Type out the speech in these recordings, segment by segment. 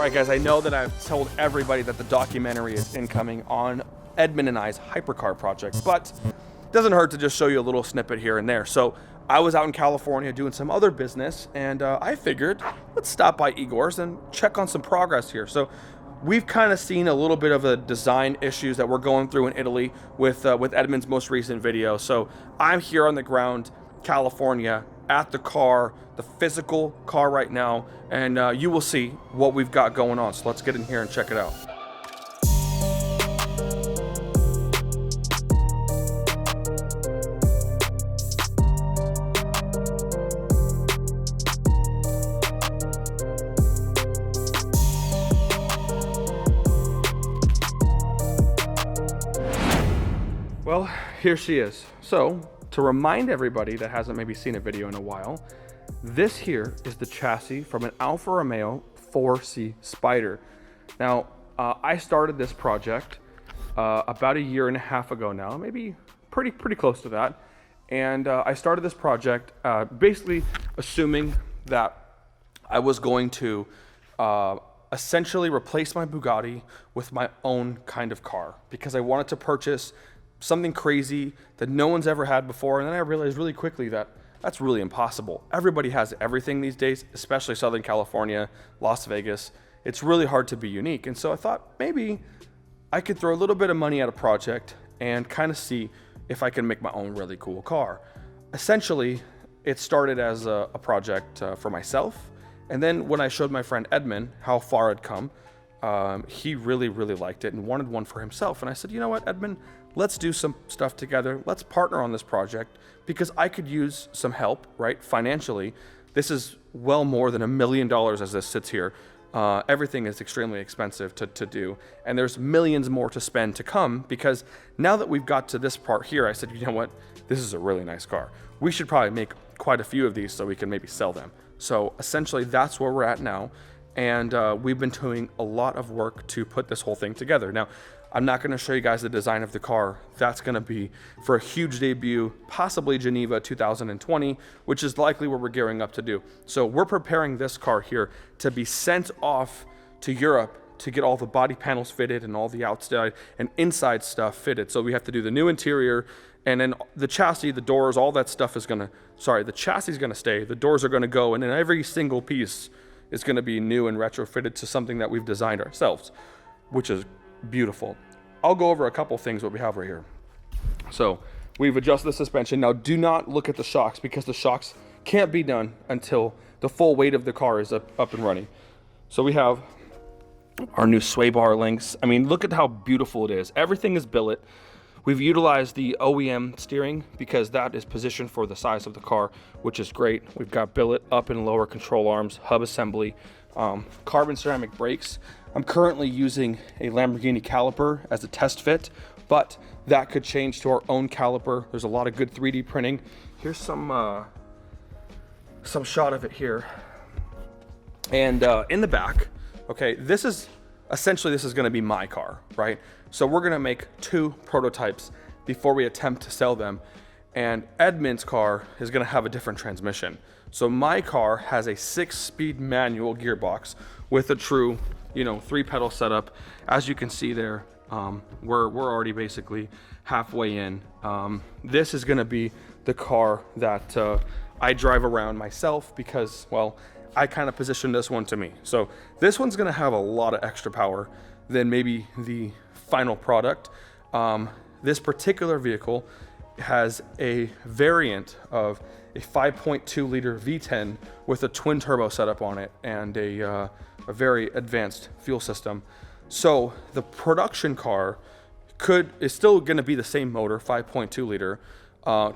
Alright guys, I know that I've told everybody that the documentary is incoming on Edmund and I's Hypercar project, but it doesn't hurt to just show you a little snippet here and there. So I was out in California doing some other business, and I figured, let's stop by Igor's and check on some progress here. So we've kind of seen a little bit of the design issues that we're going through in Italy with Edmund's most recent video. So I'm here on the ground, California, at the car, the physical car right now, and you will see what we've got going on. So let's get in here and check it out. Well, here she is. So, to remind everybody that hasn't maybe seen a video in a while, this here is the chassis from an Alfa Romeo 4C Spyder. Now, I started this project about a year and a half ago now, maybe pretty close to that. And I started this project basically assuming that I was going to essentially replace my Bugatti with my own kind of car, because I wanted to purchase something crazy that no one's ever had before. And then I realized really quickly that that's really impossible. Everybody has everything these days, especially Southern California, Las Vegas. It's really hard to be unique. And so I thought maybe I could throw a little bit of money at a project and kind of see if I can make my own really cool car. Essentially, it started as a project for myself. And then when I showed my friend Edmund how far I'd come, he really liked it and wanted one for himself. And I said, you know what, Edmund, let's do some stuff together. Let's partner on this project, because I could use some help, right? Financially, this is well more than $1 million as this sits here. Everything is extremely expensive to do, and there's millions more to spend to come, because now that we've got to this part here, I said, you know what, this is a really nice car. We should probably make quite a few of these so we can maybe sell them. So essentially that's where we're at now. And we've been doing a lot of work to put this whole thing together. Now, I'm not going to show you guys the design of the car. That's going to be for a huge debut, possibly Geneva 2020, which is likely what we're gearing up to do. So we're preparing this car here to be sent off to Europe to get all the body panels fitted and all the outside and inside stuff fitted. So we have to do the new interior, and then the chassis, the doors, all that stuff is going to, the chassis is going to stay, the doors are going to go, and then every single piece is going to be new and retrofitted to something that we've designed ourselves, which is beautiful. I'll go over a couple things what we have right here. So we've adjusted the suspension. Now do not look at the shocks, because the shocks can't be done until the full weight of the car is up and running. So we have our new sway bar links. I mean, look at how beautiful it is. Everything is billet. We've utilized the OEM steering because that is positioned for the size of the car, which is great. We've got billet up and lower control arms, hub assembly, carbon ceramic brakes. I'm currently using a Lamborghini caliper as a test fit, but that could change to our own caliper. There's a lot of good 3D printing. Here's some shot of it here. And in the back, okay, this is going to be my car, right? So we're going to make 2 prototypes before we attempt to sell them. And Edmund's car is going to have a different transmission. So my car has a 6-speed manual gearbox with a true, 3-pedal setup. As you can see there, we're already basically halfway in. This is going to be the car that I drive around myself, because, well, I kind of positioned this one to me. So this one's going to have a lot of extra power than maybe the final product. This particular vehicle has a variant of a 5.2 liter V10 with a twin turbo setup on it and a very advanced fuel system. So the production car is still going to be the same motor, 5.2 liter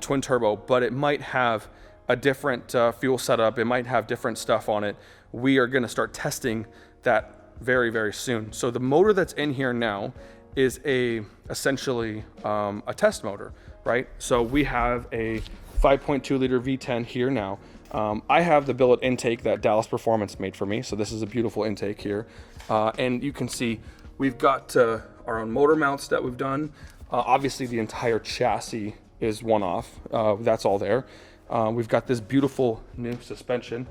twin turbo, but it might have a different fuel setup. It might have different stuff on it. We are going to start testing that very soon. So the motor that's in here now is essentially a test motor, right? So we have a 5.2 liter V10 here now. I have the billet intake that Dallas Performance made for me. So this is a beautiful intake here. And you can see we've got our own motor mounts that we've done. Obviously the entire chassis is one off. That's all there. We've got this beautiful new suspension.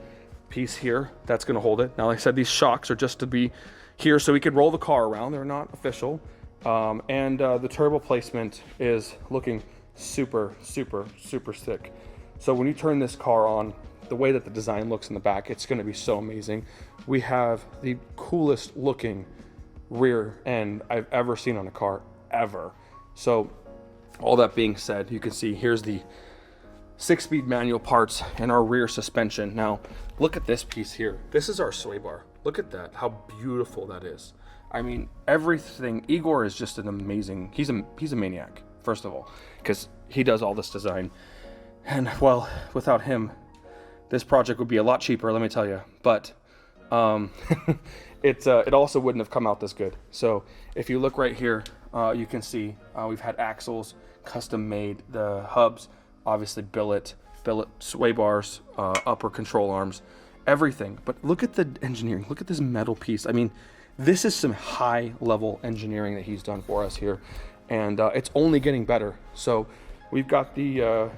piece here that's going to hold it. Now, like I said, these shocks are just to be here so we could roll the car around. They're not official. The turbo placement is looking super, super, super sick. So when you turn this car on, the way that the design looks in the back, it's going to be so amazing. We have the coolest looking rear end I've ever seen on a car, ever. So all that being said, you can see here's the 6-speed manual parts and our rear suspension. Now, look at this piece here. This is our sway bar. Look at that, how beautiful that is. I mean, everything. Igor is just an amazing, he's a maniac, first of all, because he does all this design. And well, without him, this project would be a lot cheaper, let me tell you. But it also wouldn't have come out this good. So if you look right here, you can see we've had axles custom made, the hubs, obviously billet sway bars, upper control arms, everything. But look at the engineering. Look at this metal piece. I mean, this is some high level engineering that he's done for us here, and it's only getting better. So we've got the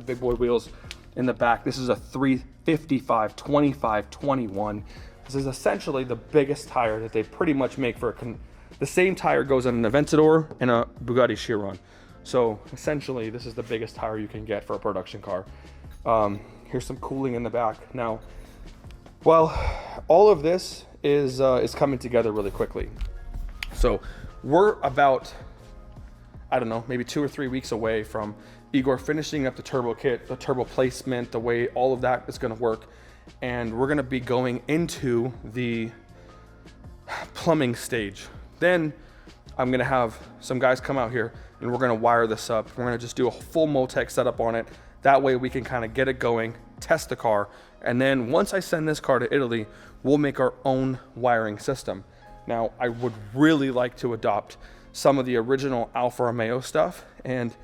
big boy wheels in the back. This is a 355 25 21. This is essentially the biggest tire that they pretty much make for the same tire goes on an Aventador and a Bugatti Chiron. So essentially, this is the biggest tire you can get for a production car. Here's some cooling in the back. Now, well, all of this is coming together really quickly. So we're about, I don't know, maybe 2 or 3 weeks away from Igor finishing up the turbo kit, the turbo placement, the way all of that is going to work. And we're going to be going into the plumbing stage. Then I'm going to have some guys come out here and we're going to wire this up. We're going to just do a full Motec setup on it. That way we can kind of get it going, test the car. And then once I send this car to Italy, we'll make our own wiring system. Now, I would really like to adopt some of the original Alfa Romeo stuff, and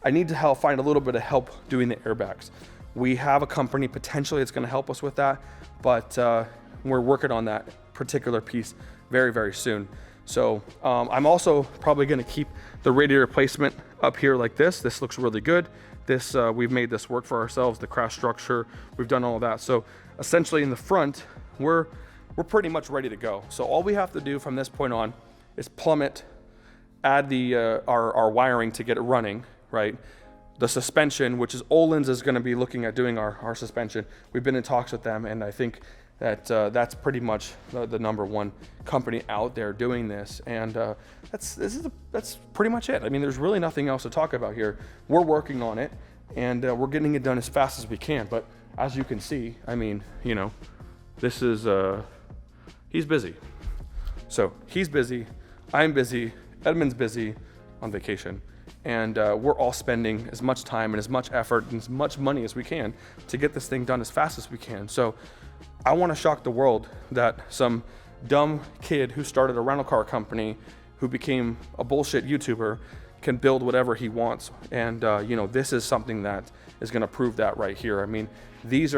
I need to find a little bit of help doing the airbags. We have a company potentially that's going to help us with that, but we're working on that particular piece very, very soon. So I'm also probably going to keep the radiator placement up here like this. This looks really good. This we've made this work for ourselves, the crash structure, we've done all of that. So essentially in the front, we're pretty much ready to go. So all we have to do from this point on is plumb it, add the our wiring to get it running, right? The suspension, which is Öhlins is going to be looking at doing our suspension. We've been in talks with them, and I think that that's pretty much the number one company out there doing this. And that's pretty much it. I mean, there's really nothing else to talk about here. We're working on it, and we're getting it done as fast as we can. But as you can see, I mean, you know, this is he's busy. So he's busy, I'm busy, Edmund's busy on vacation. And we're all spending as much time and as much effort and as much money as we can to get this thing done as fast as we can. So I want to shock the world that some dumb kid who started a rental car company, who became a bullshit YouTuber, can build whatever he wants. And you know, this is something that is going to prove that right here. I mean, this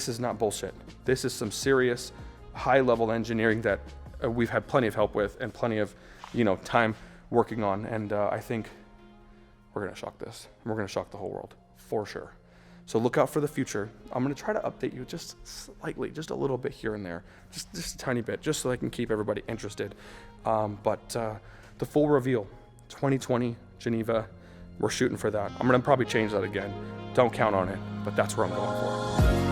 is not bullshit. This is some serious high-level engineering that we've had plenty of help with and plenty of, you know, time working on. And I think we're going to shock this. We're going to shock the whole world for sure. So look out for the future. I'm going to try to update you just slightly, just a little bit here and there, just a tiny bit, just so I can keep everybody interested. But the full reveal, 2020 Geneva, we're shooting for that. I'm going to probably change that again. Don't count on it, but that's where I'm going for.